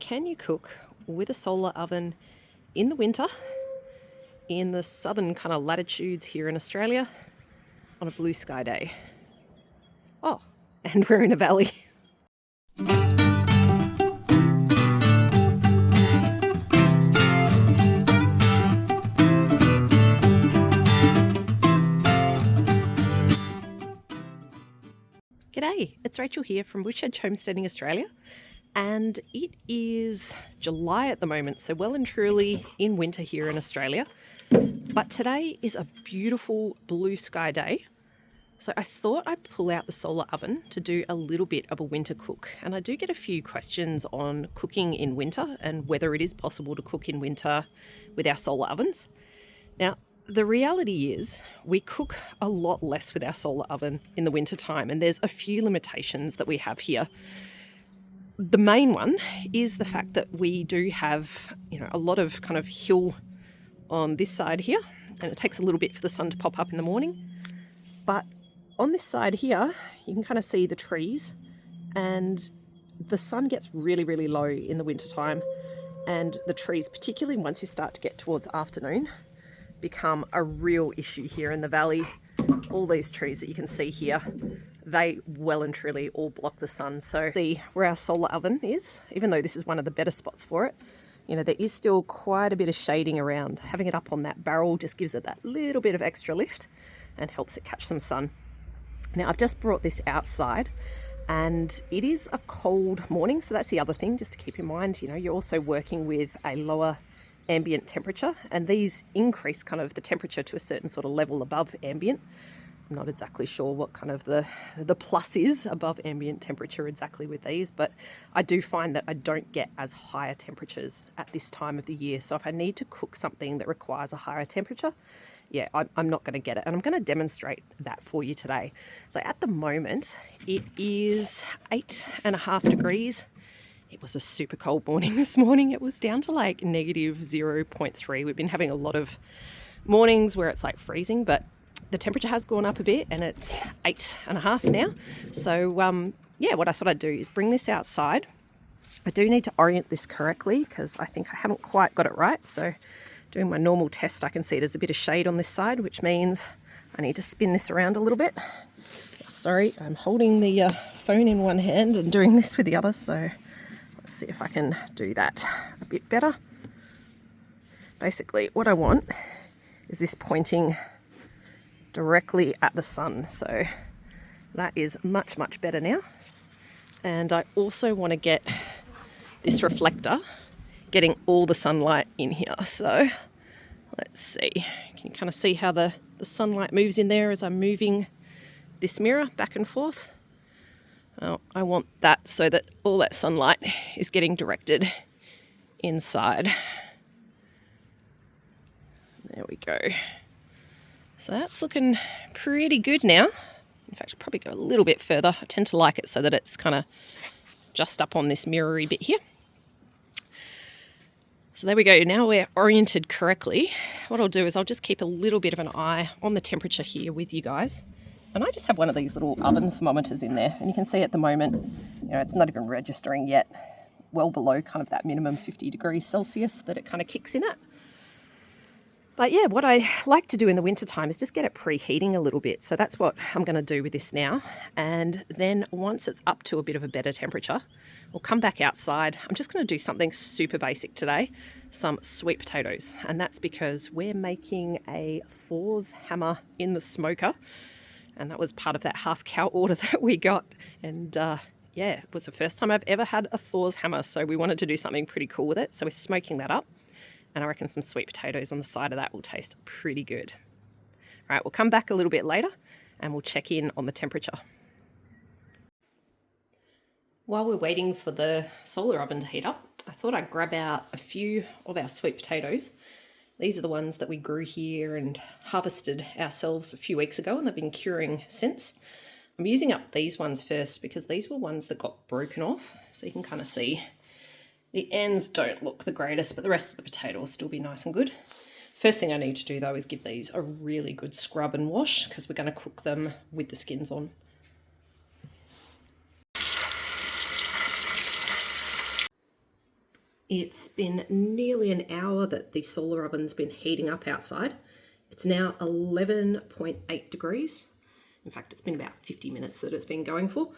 can you cook with a solar oven in the winter in the southern kind of latitudes here in Australia on a blue sky day? Oh, and we're in a valley. G'day, it's Rachel here from Bush Edge Homesteading Australia, and it is July at the moment, so well and truly in winter here in Australia. But today is a beautiful blue sky day, so I thought I'd pull out the solar oven to do a little bit of a winter cook. And I do get a few questions on cooking in winter and whether it is possible to cook in winter with our solar ovens. Now, the reality is we cook a lot less with our solar oven in the winter time, and there's a few limitations that we have here. The main one is the fact that we do have, a lot of kind of hill on this side here, and it takes a little bit for the sun to pop up in the morning. But on this side here, you can kind of see the trees, and the sun gets really, really low in the winter time, and the trees, particularly once you start to get towards afternoon, become a real issue here in the valley. All these trees that you can see here, they well and truly all block the sun. So see where our solar oven is, even though this is one of the better spots for it, there is still quite a bit of shading around. Having it up on that barrel just gives it that little bit of extra lift and helps it catch some sun. Now I've just brought this outside, and it is a cold morning, so that's the other thing just to keep in mind. You're also working with a lower ambient temperature, and these increase kind of the temperature to a certain sort of level above ambient. I'm not exactly sure what kind of the plus is above ambient temperature exactly with these, but I do find that I don't get as higher temperatures at this time of the year. So if I need to cook something that requires a higher temperature, I'm not going to get it, and I'm going to demonstrate that for you today. So at the moment it is 8.5 degrees. It was a super cold morning this morning. It was down to like negative 0.3. We've been having a lot of mornings where it's like freezing, but the temperature has gone up a bit, and it's 8.5 now. So what I thought I'd do is bring this outside. I do need to orient this correctly because I think I haven't quite got it right. So doing my normal test, I can see there's a bit of shade on this side, which means I need to spin this around a little bit. Sorry, I'm holding the phone in one hand and doing this with the other, so let's see if I can do that a bit better. Basically, what I want is this pointing directly at the sun. So that is much, much better now. And I also want to get this reflector getting all the sunlight in here. So let's see. Can you kind of see how the sunlight moves in there as I'm moving this mirror back and forth? Well, I want that so that all that sunlight is getting directed inside. There we go. So that's looking pretty good now. In fact, I'll probably go a little bit further. I tend to like it so that it's kind of just up on this mirrory bit here. So there we go. Now we're oriented correctly. What I'll do is I'll just keep a little bit of an eye on the temperature here with you guys. And I just have one of these little oven thermometers in there, and you can see at the moment, it's not even registering yet, well below kind of that minimum 50 degrees Celsius that it kind of kicks in at. But what I like to do in the wintertime is just get it preheating a little bit. So that's what I'm going to do with this now. And then once it's up to a bit of a better temperature, we'll come back outside. I'm just going to do something super basic today, some sweet potatoes. And that's because we're making a Thor's hammer in the smoker. And that was part of that half cow order that we got. And it was the first time I've ever had a Thor's hammer. So we wanted to do something pretty cool with it. So we're smoking that up. And I reckon some sweet potatoes on the side of that will taste pretty good. All right, we'll come back a little bit later and we'll check in on the temperature. While we're waiting for the solar oven to heat up, I thought I'd grab out a few of our sweet potatoes. These are the ones that we grew here and harvested ourselves a few weeks ago, and they've been curing since. I'm using up these ones first because these were ones that got broken off. So you can kind of see the ends don't look the greatest, but the rest of the potato will still be nice and good. First thing I need to do though is give these a really good scrub and wash because we're going to cook them with the skins on. It's been nearly an hour that the solar oven's been heating up outside. It's now 11.8 degrees. In fact, it's been about 50 minutes that it's been going for.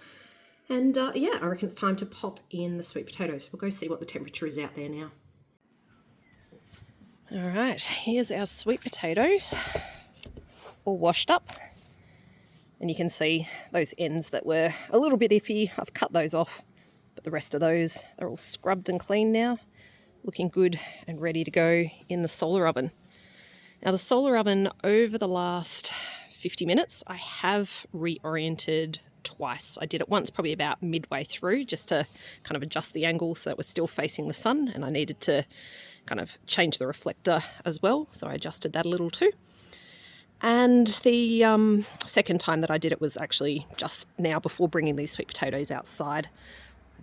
And yeah, I reckon it's time to pop in the sweet potatoes. We'll go see what the temperature is out there now. All right, here's our sweet potatoes, all washed up. And you can see those ends that were a little bit iffy. I've cut those off, but the rest of those, they're all scrubbed and clean now, looking good and ready to go in the solar oven. Now the solar oven, over the last 50 minutes, I have reoriented twice. I did it once probably about midway through just to kind of adjust the angle so that it was still facing the sun, and I needed to kind of change the reflector as well, so I adjusted that a little too. And the second time that I did it was actually just now before bringing these sweet potatoes outside.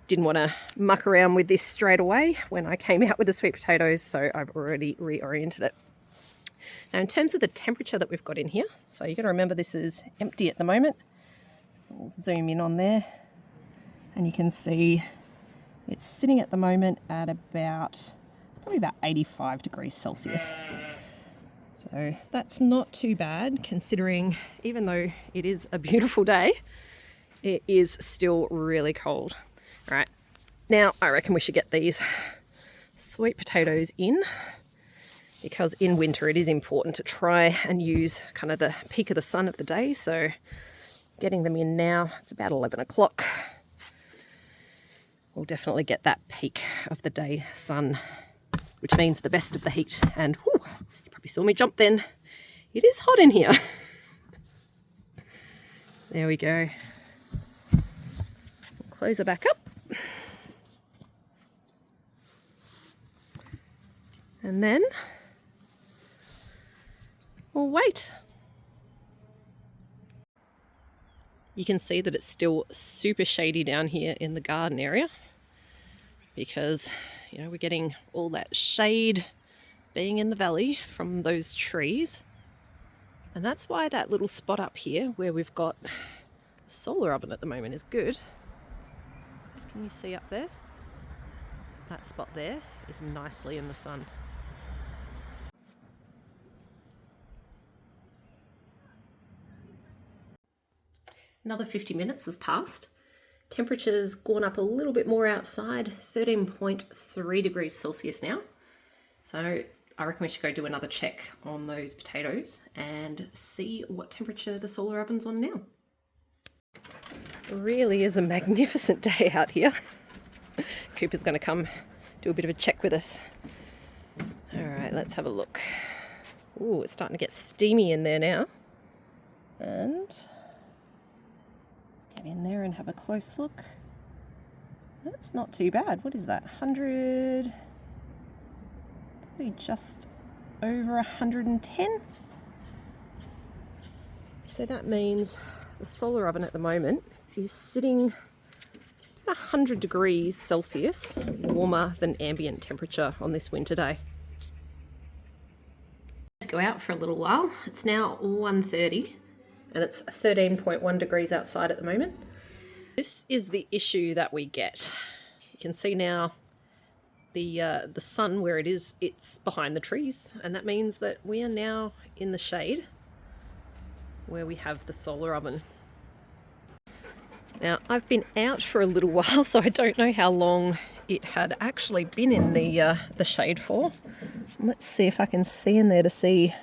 Didn't want to muck around with this straight away when I came out with the sweet potatoes, so I've already reoriented it. Now in terms of the temperature that we've got in here, so you've got to remember this is empty at the moment. I'll zoom in on there and you can see it's sitting at the moment at about, it's probably about 85 degrees Celsius. So that's not too bad, considering even though it is a beautiful day, it is still really cold. All right, now I reckon we should get these sweet potatoes in, because in winter it is important to try and use kind of the peak of the sun of the day. So getting them in now, it's about 11 o'clock. We'll definitely get that peak of the day sun, which means the best of the heat. And whew, you probably saw me jump then. It is hot in here. There we go. We'll close her back up. And then we'll wait. You can see that it's still super shady down here in the garden area because, you know, we're getting all that shade being in the valley from those trees. And that's why that little spot up here where we've got a solar oven at the moment is good. Can you see up there? That spot there is nicely in the sun. Another 50 minutes has passed. Temperature's gone up a little bit more outside, 13.3 degrees Celsius now. So I reckon we should go do another check on those potatoes and see what temperature the solar oven's on now. It really is a magnificent day out here. Cooper's going to come do a bit of a check with us. All right, let's have a look. Ooh, it's starting to get steamy in there now. And let's get in there and have a close look. That's not too bad. What is that? 100, probably just over 110. So that means the solar oven at the moment is sitting 100 degrees Celsius warmer than ambient temperature on this winter day. To go out for a little while. It's now 1:30 and it's 13.1 degrees outside at the moment. This is the issue that we get. You can see now the sun where it is, it's behind the trees, and that means that we are now in the shade where we have the solar oven. Now, I've been out for a little while, so I don't know how long it had actually been in the shade for. Let's see if I can see in there to see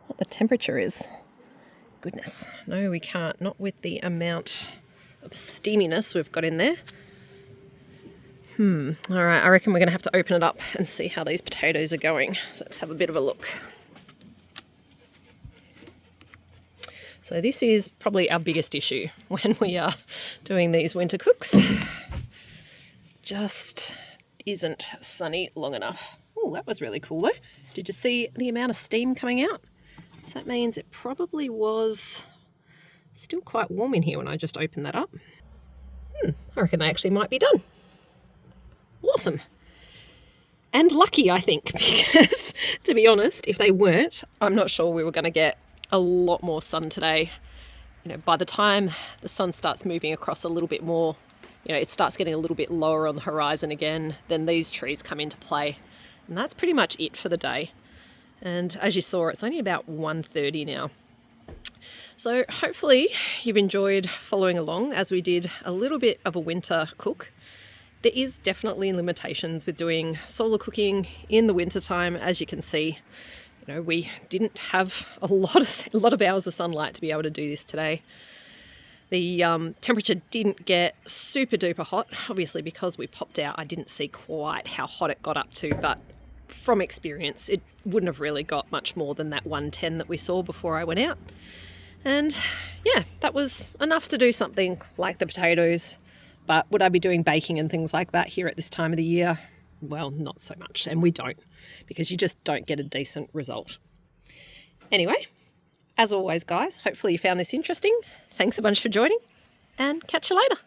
what the temperature is. Goodness, no, we can't. Not with the amount of steaminess we've got in there. All right, I reckon we're going to have to open it up and see how these potatoes are going. So let's have a bit of a look. So this is probably our biggest issue when we are doing these winter cooks. Just isn't sunny long enough. Oh, that was really cool though. Did you see the amount of steam coming out? So that means it probably was still quite warm in here when I just opened that up. I reckon they actually might be done. Awesome. And lucky, I think, because to be honest, if they weren't, I'm not sure we were going to get a lot more sun today. You know, by the time the sun starts moving across a little bit more it starts getting a little bit lower on the horizon again, then these trees come into play. And that's pretty much it for the day. And as you saw, it's only about 1:30 now. So hopefully you've enjoyed following along as we did a little bit of a winter cook. There is definitely limitations with doing solar cooking in the winter time. As you can see, we didn't have a lot of hours of sunlight to be able to do this today. The temperature didn't get super duper hot. Obviously, because we popped out, I didn't see quite how hot it got up to, but from experience, it wouldn't have really got much more than that 110 that we saw before I went out. And yeah, that was enough to do something like the potatoes. But would I be doing baking and things like that here at this time of the year? Well, not so much. And we don't, because you just don't get a decent result. Anyway, as always, guys, hopefully you found this interesting. Thanks a bunch for joining, and catch you later.